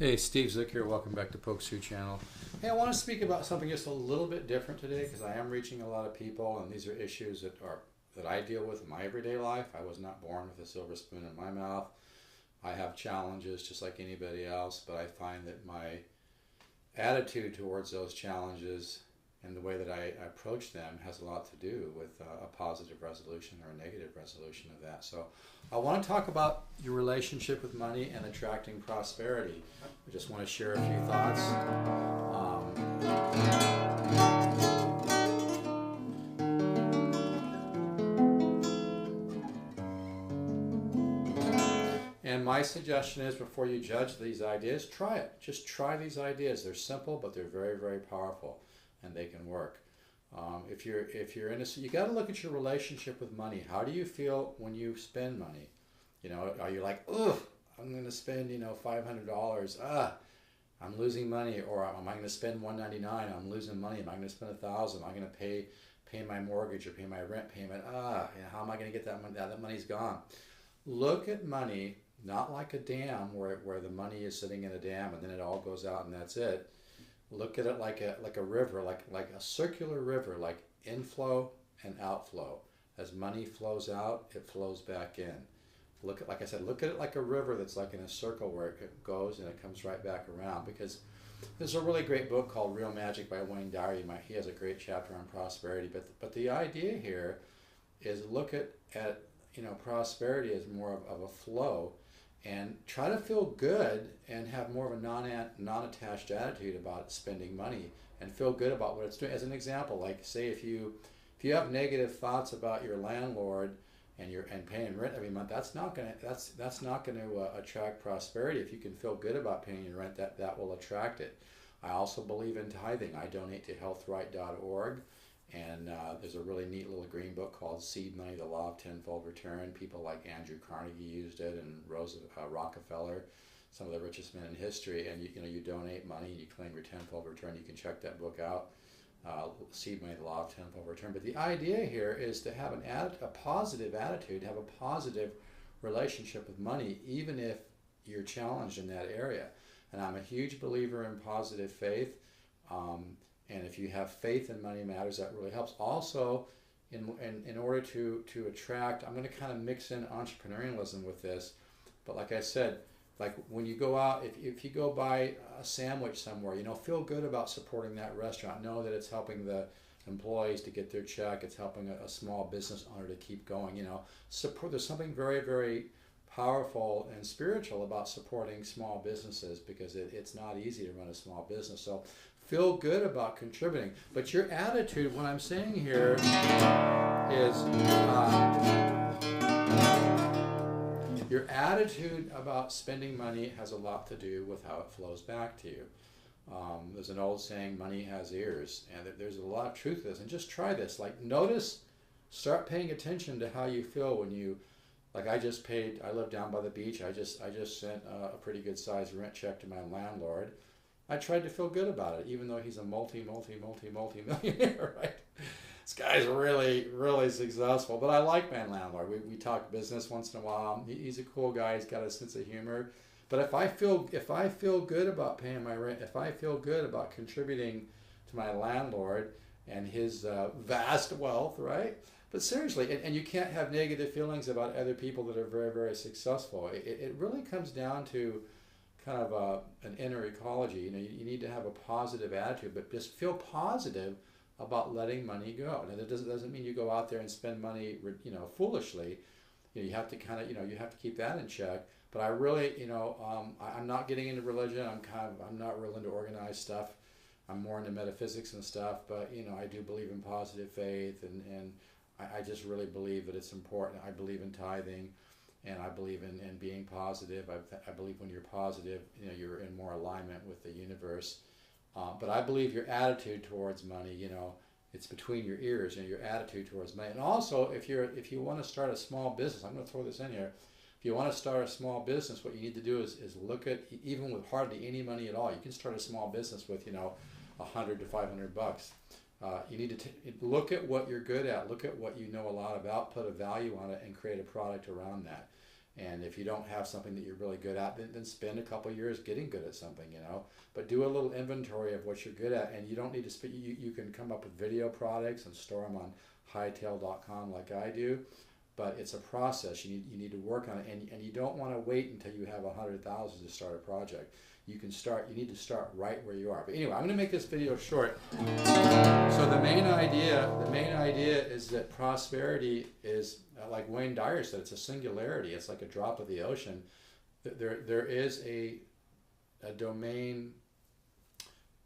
Hey, Steve Zick here. Welcome back to Poke Sue Channel. Hey, I want to speak about something just a little bit different today because I am reaching a lot of people, and these are issues that I deal with in my everyday life. I was not born with a silver spoon in my mouth. I have challenges just like anybody else, but I find that my attitude towards those challenges and the way that I approach them has a lot to do with a positive resolution or a negative resolution of that. So I want to talk about your relationship with money and attracting prosperity. I just want to share a few thoughts. And my suggestion is, before you judge these ideas, try it. Just try these ideas. They're simple, but they're very, very powerful, and they can work. If you're in a, you got to look at your relationship with money. How do you feel when you spend money? You know, are you like, ugh, I'm going to spend $500. I'm losing money. Or am I going to spend $199? I'm losing money. Am I going to spend $1,000? Am I going to pay my mortgage or pay my rent payment? How am I going to get that money? That money's gone. Look at money not like a dam where the money is sitting in a dam and then it all goes out and that's it. Look at it like a river, like a circular river, like inflow and outflow. As money flows out, it flows back in. Like I said, look at it like a river that's like in a circle where it goes and it comes right back around. Because there's a really great book called Real Magic by Wayne Dyer. He has a great chapter on prosperity. But the idea here is look at prosperity as more of a flow, and try to feel good and have more of a non-attached attitude about spending money and feel good about what it's doing. As an example, like say if you have negative thoughts about your landlord and paying rent every month, that's not going to attract prosperity. If you can feel good about paying your rent, that will attract it. I also believe in tithing. I donate to healthright.org. And there's a really neat little green book called Seed Money, The Law of Tenfold Return. People like Andrew Carnegie used it, and Rockefeller, some of the richest men in history. And you donate money and you claim your tenfold return. You can check that book out, Seed Money, The Law of Tenfold Return. But the idea here is to have a positive attitude, have a positive relationship with money, even if you're challenged in that area. And I'm a huge believer in positive faith. And if you have faith in money matters, that really helps. Also, in order to attract, I'm going to kind of mix in entrepreneurialism with this. But like I said, like when you go out, if you go buy a sandwich somewhere, feel good about supporting that restaurant. Know that it's helping the employees to get their check. It's helping a small business owner to keep going. Support. There's something very, very powerful and spiritual about supporting small businesses, because it's not easy to run a small business. So feel good about contributing. But your attitude, what I'm saying here is your attitude about spending money has a lot to do with how it flows back to you. There's an old saying, money has ears, and there's a lot of truth to this. And just try this. Like start paying attention to how you feel when you, like I live down by the beach. I just sent a pretty good sized rent check to my landlord. I tried to feel good about it, even though he's a multi-millionaire, right? This guy's really, really successful. But I like my landlord. We talk business once in a while. He's a cool guy. He's got a sense of humor. But if I feel good about paying my rent, if I feel good about contributing to my landlord and his vast wealth, right? But seriously, and you can't have negative feelings about other people that are very, very successful. It really comes down to kind of an inner ecology. You need to have a positive attitude, but just feel positive about letting money go. Now, that doesn't mean you go out there and spend money, foolishly. You have to kind of, you have to keep that in check. But I really, I'm not getting into religion. I'm not real into organized stuff. I'm more into metaphysics and stuff. But I do believe in positive faith, and I just really believe that it's important. I believe in tithing. And I believe in being positive. I believe when you're positive, you're in more alignment with the universe. But I believe your attitude towards money, it's between your ears, your attitude towards money. And also, if you want to start a small business, I'm going to throw this in here. If you want to start a small business, what you need to do is look at, even with hardly any money at all, you can start a small business with, $100 to $500. You need to look at what you're good at, look at what you know a lot about, put a value on it, and create a product around that. And if you don't have something that you're really good at, then spend a couple years getting good at something, you know. But do a little inventory of what you're good at, and you don't need to spend. You can come up with video products and store them on hightail.com like I do. But it's a process. You need to work on it, and you don't want to wait until you have 100,000 to start a project. You need to start right where you are. But anyway, I'm going to make this video short. So the main idea is that prosperity is, like Wayne Dyer said, it's a singularity. It's like a drop of the ocean. There is a domain.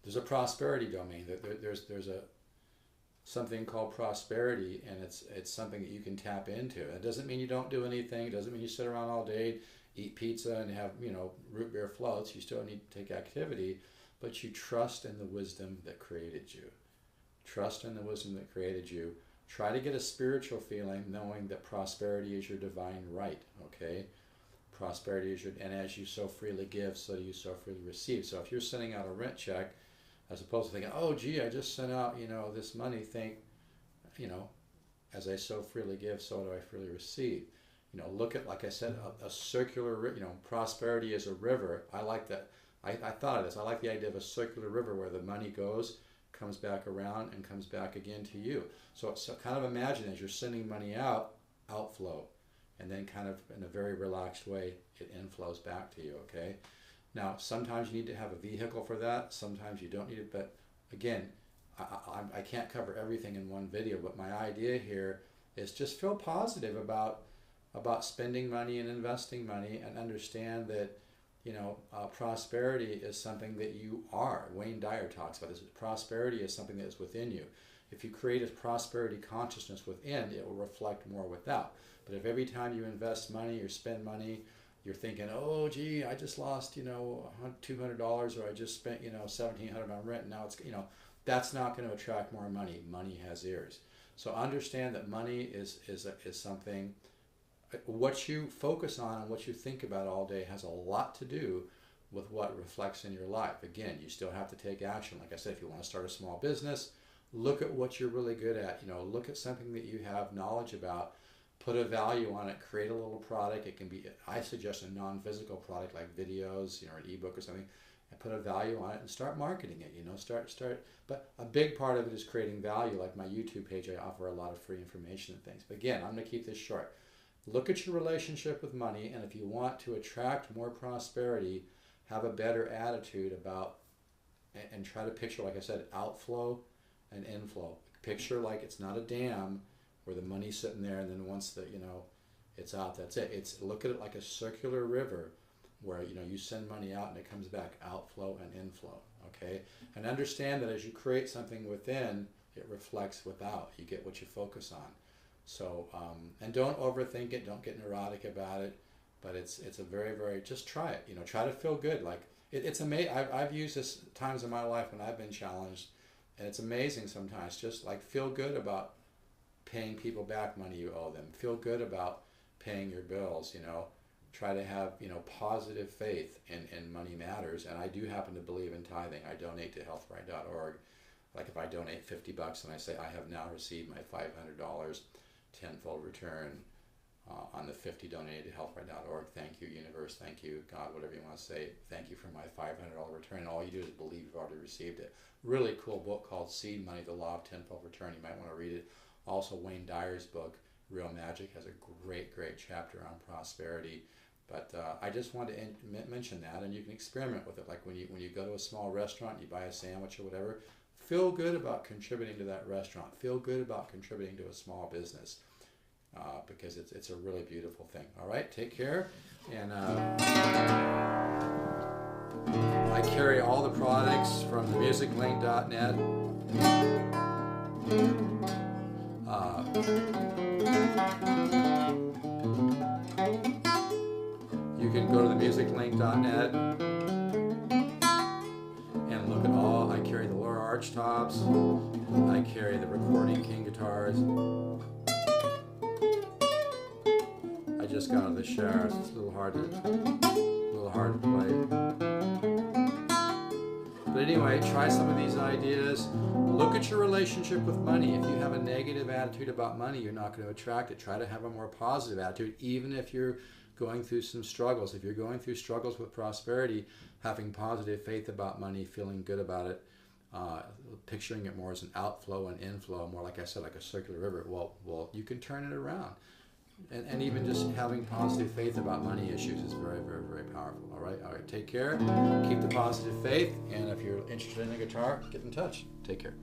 There's a prosperity domain. There's a something called prosperity, and it's something that you can tap into. It doesn't mean you don't do anything. It doesn't mean you sit around all day, eat pizza, and have, you know, root beer floats. You still need to take activity, but you trust in the wisdom that created you. Trust in the wisdom that created you. Try to get a spiritual feeling, knowing that prosperity is your divine right. Okay, prosperity is your, and as you so freely give, so do you so freely receive. So if you're sending out a rent check, as opposed to thinking, oh, gee, I just sent out, you know, this money, think, you know, as I so freely give, so do I freely receive. You know, look at, like I said, a circular, you know, prosperity is a river. I like that. I thought of this. I like the idea of a circular river where the money goes, comes back around, and comes back again to you. So kind of imagine as you're sending money out, outflow, and then kind of in a very relaxed way, it inflows back to you, okay? Now, sometimes you need to have a vehicle for that. Sometimes you don't need it. But again, I can't cover everything in one video. But my idea here is just feel positive about spending money and investing money, and understand that, you know, prosperity is something that you are. Wayne Dyer talks about this. Prosperity is something that is within you. If you create a prosperity consciousness within, it will reflect more without. But if every time you invest money or spend money, you're thinking, oh, gee, I just lost, you know, $200, or I just spent, you know, $1,700 on rent, and now it's, you know, that's not going to attract more money. Money has ears. So understand that money is something, what you focus on and what you think about all day has a lot to do with what reflects in your life. Again, you still have to take action. Like I said, if you want to start a small business, look at what you're really good at. You know, look at something that you have knowledge about. Put a value on it, create a little product. It can be, I suggest, a non-physical product like videos, you know, an ebook or something, and put a value on it and start marketing it, you know, start. But a big part of it is creating value. Like my YouTube page, I offer a lot of free information and things. But again, I'm going to keep this short. Look at your relationship with money, and if you want to attract more prosperity, have a better attitude about, and try to picture, like I said, outflow and inflow. Picture like it's not a dam where the money's sitting there, and then once the, you know, it's out, that's it. It's, look at it like a circular river where, you know, you send money out and it comes back, outflow and inflow, okay? And understand that as you create something within, it reflects without. You get what you focus on. So, and don't overthink it, don't get neurotic about it, but it's a very, very, just try it, you know, try to feel good. Like, it's amazing. I've used this times in my life when I've been challenged, and it's amazing sometimes. Just like, feel good about paying people back money you owe them. Feel good about paying your bills, you know. Try to have, you know, positive faith in money matters. And I do happen to believe in tithing. I donate to healthright.org. Like if I donate $50 and I say I have now received my $500 tenfold return on the 50 donated to healthright.org. Thank you, universe. Thank you, God, whatever you want to say. Thank you for my $500 return. And all you do is believe you've already received it. Really cool book called Seed Money, The Law of Tenfold Return. You might want to read it. Also, Wayne Dyer's book, Real Magic, has a great, great chapter on prosperity. But I just wanted to mention that, and you can experiment with it. Like when you go to a small restaurant, you buy a sandwich or whatever, feel good about contributing to that restaurant. Feel good about contributing to a small business, because it's a really beautiful thing. All right, take care. And I carry all the products from themusiclink.net. You can go to themusiclink.net and look at all. I carry the Laura Archtops. I carry the Recording King guitars. I just got out of the shower, so it's a little hard to play. But anyway, try some of these ideas. Look at your relationship with money. If you have a negative attitude about money, you're not going to attract it. Try to have a more positive attitude, even if you're going through some struggles, if you're going through struggles with prosperity, having positive faith about money, feeling good about it, picturing it more as an outflow and inflow, more like I said, like a circular river, well, you can turn it around. And even just having positive faith about money issues is very, very, very powerful. All right, take care. Keep the positive faith. And if you're interested in a guitar, get in touch. Take care.